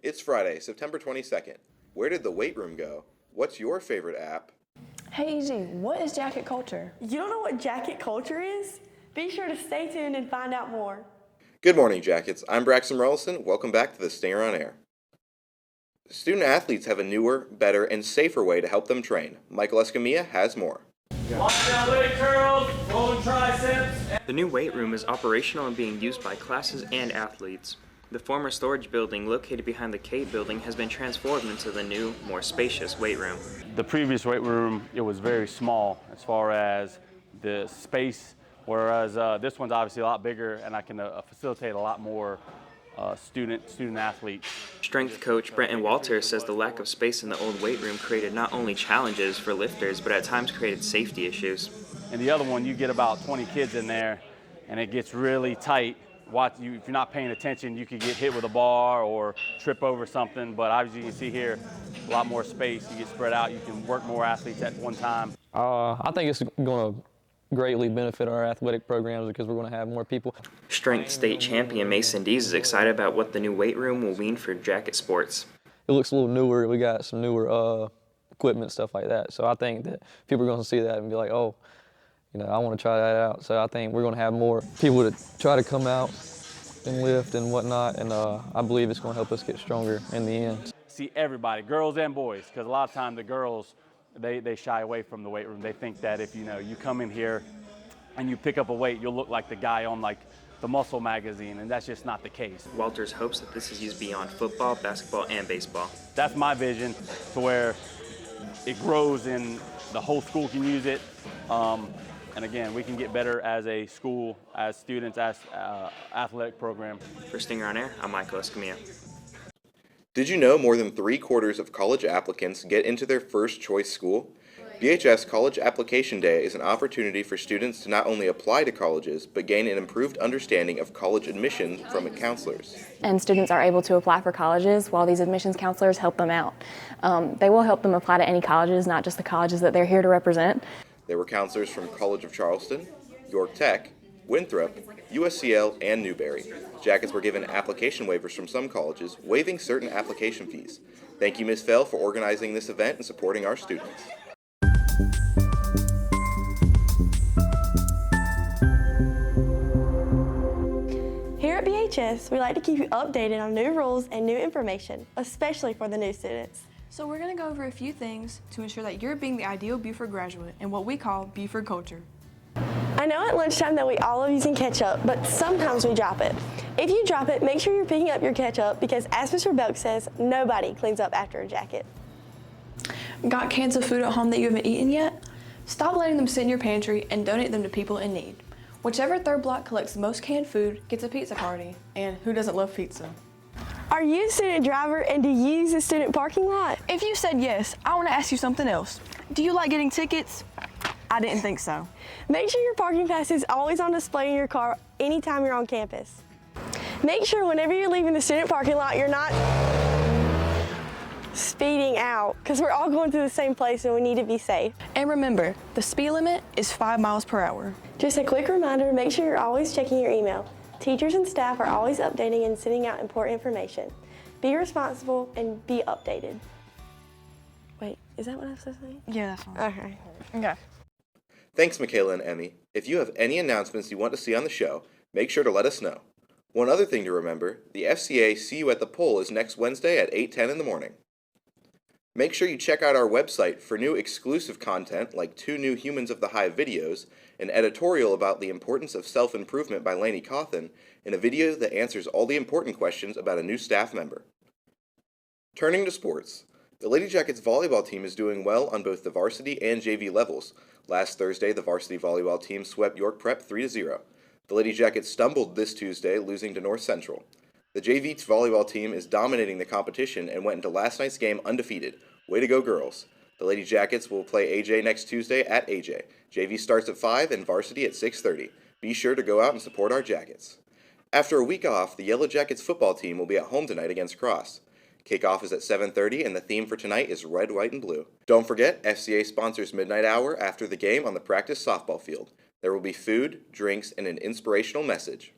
It's Friday, September 22nd. Where did the weight room go? What's your favorite app? Hey EG, what is jacket culture? You don't know what jacket culture is? Be sure to stay tuned and find out more. Good morning, Jackets. I'm Braxton Rollison. Welcome back to the Stinger on Air. Student athletes have a newer, better, and safer way to help them train. Michael Escamilla has more. Watch out, leg curls, rolling triceps. The new weight room is operational and being used by classes and athletes. The former storage building located behind the K building has been transformed into the new, more spacious weight room. The previous weight room, it was very small as far as the space, whereas this one's obviously a lot bigger and I can facilitate a lot more student athletes. Strength coach Brenton Walters says the lack of space in the old weight room created not only challenges for lifters, but at times created safety issues. And the other one, you get about 20 kids in there and it gets really tight. If you're not paying attention, you could get hit with a bar or trip over something, but obviously you can see here, a lot more space, you get spread out, you can work more athletes at one time. I think it's going to greatly benefit our athletic programs because we're going to have more people. Strength state champion Mason Dees is excited about what the new weight room will mean for jacket sports. It looks a little newer, we got some newer equipment, stuff like that, so I think that people are going to see that and be like, oh, I want to try that out. So I think we're going to have more people to try to come out and lift and whatnot, and I believe it's going to help us get stronger in the end. See everybody, girls and boys, because a lot of times the girls, they shy away from the weight room. They think that if you come in here and you pick up a weight, you'll look like the guy on like the Muscle magazine, and that's just not the case. Walters hopes that this is used beyond football, basketball, and baseball. That's my vision, to where it grows and the whole school can use it. And again, we can get better as a school, as students, as athletic program. For Stinger on Air, I'm Michael Escamilla. Did you know more than 3/4 of college applicants get into their first choice school? BHS College Application Day is an opportunity for students to not only apply to colleges, but gain an improved understanding of college admissions from counselors. And students are able to apply for colleges while these admissions counselors help them out. They will help them apply to any colleges, not just the colleges that they're here to represent. There were counselors from College of Charleston, York Tech, Winthrop, USCL, and Newberry. Jackets were given application waivers from some colleges, waiving certain application fees. Thank you, Ms. Fell, for organizing this event and supporting our students. Here at BHS, we like to keep you updated on new rules and new information, especially for the new students. So we're going to go over a few things to ensure that you're being the ideal Beaufort graduate in what we call Beaufort Culture. I know at lunchtime that we all love using ketchup, but sometimes we drop it. If you drop it, make sure you're picking up your ketchup because, as Mr. Belk says, nobody cleans up after a jacket. Got cans of food at home that you haven't eaten yet? Stop letting them sit in your pantry and donate them to people in need. Whichever third block collects the most canned food gets a pizza party, and who doesn't love pizza? Are you a student driver and do you use the student parking lot? If you said yes, I want to ask you something else. Do you like getting tickets? I didn't think so. Make sure your parking pass is always on display in your car anytime you're on campus. Make sure whenever you're leaving the student parking lot, you're not speeding out because we're all going to the same place and we need to be safe. And remember, the speed limit is 5 miles per hour. Just a quick reminder, make sure you're always checking your email. Teachers and staff are always updating and sending out important information. Be responsible and be updated. Wait, is that what I'm supposed to say? Yeah, that's fine. Okay. Thanks, Michaela and Emmy. If you have any announcements you want to see on the show, make sure to let us know. One other thing to remember, the FCA See You at the Poll is next Wednesday at 8:10 in the morning. Make sure you check out our website for new exclusive content like 2 new Humans of the Hive videos, an editorial about the importance of self-improvement by Lainey Cawthon, and a video that answers all the important questions about a new staff member. Turning to sports, the Lady Jackets volleyball team is doing well on both the varsity and JV levels. Last Thursday, the varsity volleyball team swept York Prep 3-0. The Lady Jackets stumbled this Tuesday, losing to North Central. The JV volleyball team is dominating the competition and went into last night's game undefeated. Way to go, girls. The Lady Jackets will play AJ next Tuesday at AJ. JV starts at 5 and varsity at 6:30. Be sure to go out and support our Jackets. After a week off, the Yellow Jackets football team will be at home tonight against Cross. Kickoff is at 7:30 and the theme for tonight is red, white, and blue. Don't forget, FCA sponsors Midnight Hour after the game on the practice softball field. There will be food, drinks, and an inspirational message.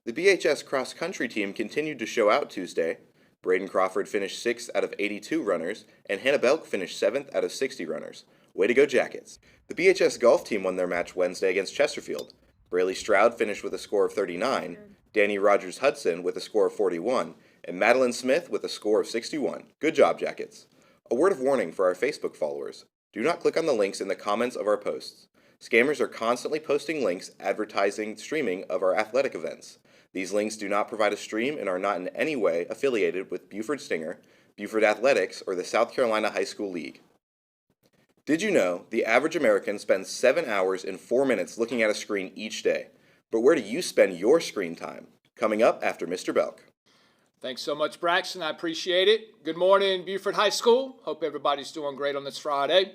The BHS cross-country team continued to show out Tuesday. Braden Crawford finished 6th out of 82 runners, and Hannah Belk finished 7th out of 60 runners. Way to go, Jackets! The BHS golf team won their match Wednesday against Chesterfield. Braylee Stroud finished with a score of 39, Danny Rogers-Hudson with a score of 41, and Madeline Smith with a score of 61. Good job, Jackets! A word of warning for our Facebook followers. Do not click on the links in the comments of our posts. Scammers are constantly posting links advertising streaming of our athletic events. These links do not provide a stream and are not in any way affiliated with Beaufort Stinger, Beaufort Athletics, or the South Carolina High School League. Did you know the average American spends 7 hours and 4 minutes looking at a screen each day? But where do you spend your screen time? Coming up after Mr. Belk. Thanks so much, Braxton. I appreciate it. Good morning, Beaufort High School. Hope everybody's doing great on this Friday.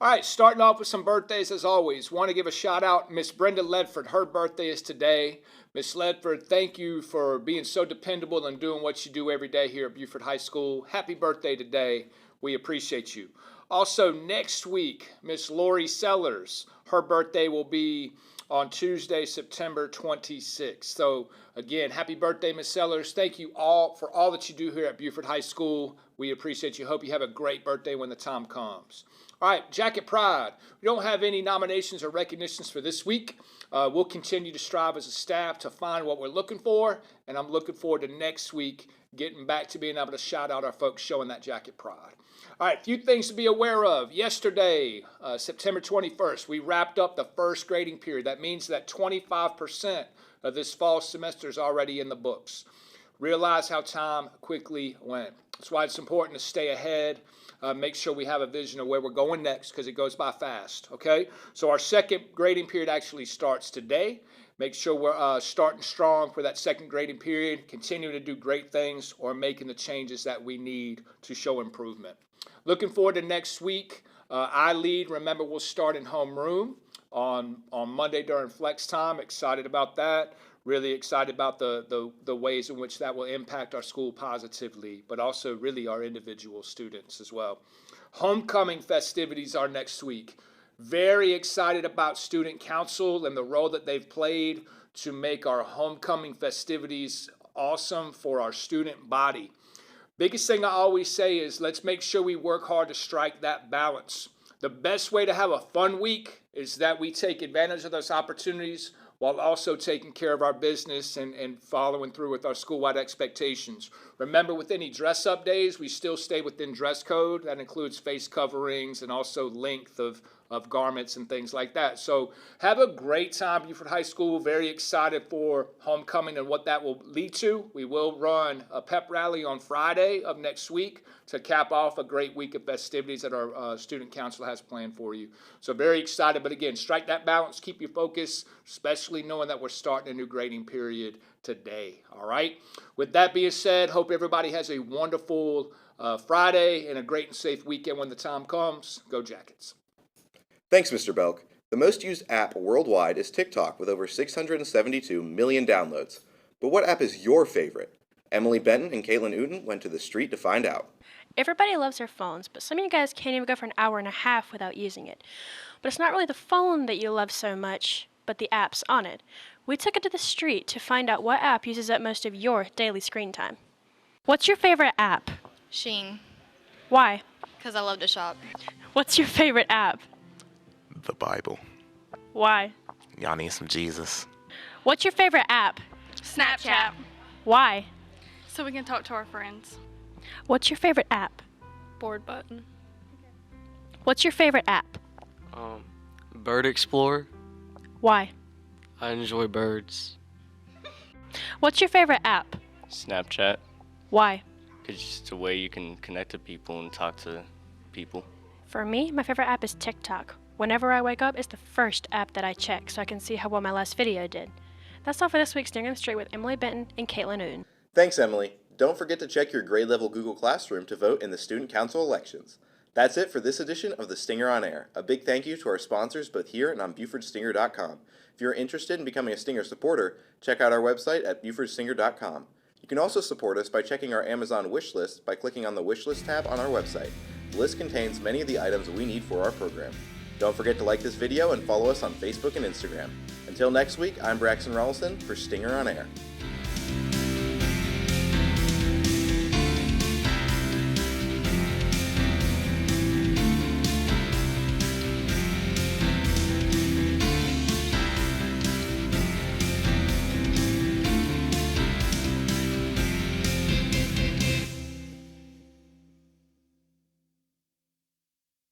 All right, starting off with some birthdays as always. Want to give a shout out Miss Brenda Ledford. Her birthday is today. Miss Ledford, thank you for being so dependable and doing what you do every day here at Beaufort High School. Happy birthday today. We appreciate you. Also, next week, Miss Lori Sellers. Her birthday will be on Tuesday, September 26th. So, again, happy birthday, Miss Sellers. Thank you all for all that you do here at Beaufort High School. We appreciate you. Hope you have a great birthday when the time comes. All right, Jacket Pride. We don't have any nominations or recognitions for this week. We'll continue to strive as a staff to find what we're looking for, and I'm looking forward to next week getting back to being able to shout out our folks showing that Jacket Pride. All right, a few things to be aware of. Yesterday, September 21st, we wrapped up the first grading period. That means that 25% of this fall semester is already in the books. Realize how time quickly went. That's why it's important to stay ahead. Make sure we have a vision of where we're going next because it goes by fast, okay? So our second grading period actually starts today. Make sure we're starting strong for that second grading period, continuing to do great things or making the changes that we need to show improvement. Looking forward to next week. I lead. Remember, we'll start in homeroom on Monday during flex time. Excited about that. Really excited about the ways in which that will impact our school positively, but also really our individual students as well. Homecoming festivities are next week. Very excited about student council and the role that they've played to make our homecoming festivities awesome for our student body. Biggest thing I always say is let's make sure we work hard to strike that balance. The best way to have a fun week is that we take advantage of those opportunities while also taking care of our business and following through with our school-wide expectations. Remember, with any dress-up days, we still stay within dress code. That includes face coverings and also length of garments and things like that. So have a great time, Beaufort High School. Very excited for homecoming and what that will lead to. We will run a pep rally on Friday of next week to cap off a great week of festivities that our student council has planned for you. So very excited, but again, strike that balance, keep your focus, especially knowing that we're starting a new grading period today, all right? With that being said, hope everybody has a wonderful Friday and a great and safe weekend when the time comes. Go Jackets. Thanks, Mr. Belk. The most used app worldwide is TikTok with over 672 million downloads. But what app is your favorite? Emily Benton and Caitlin Uten went to the street to find out. Everybody loves their phones, but some of you guys can't even go for an hour and a half without using it. But it's not really the phone that you love so much, but the apps on it. We took it to the street to find out what app uses up most of your daily screen time. What's your favorite app? Sheen, Why? because I love to shop. What's your favorite app? The Bible. Why? Y'all need some Jesus. What's your favorite app? Snapchat, Why? so we can talk to our friends. What's your favorite app? Board button. What's your favorite app? Bird Explorer. Why? I enjoy birds. What's your favorite app? Snapchat. Why? It's just a way you can connect to people and talk to people. For me, my favorite app is TikTok. Whenever I wake up, it's the first app that I check so I can see how well my last video did. That's all for this week's Stinger on the Street with Emily Benton and Caitlin Uten. Thanks, Emily. Don't forget to check your grade level Google Classroom to vote in the Student Council elections. That's it for this edition of the Stinger on Air. A big thank you to our sponsors both here and on BeaufortStinger.com. If you're interested in becoming a Stinger supporter, check out our website at BeaufortStinger.com. You can also support us by checking our Amazon wish list by clicking on the wish list tab on our website. The list contains many of the items we need for our program. Don't forget to like this video and follow us on Facebook and Instagram. Until next week, I'm Braxton Rolliston for Stinger on Air.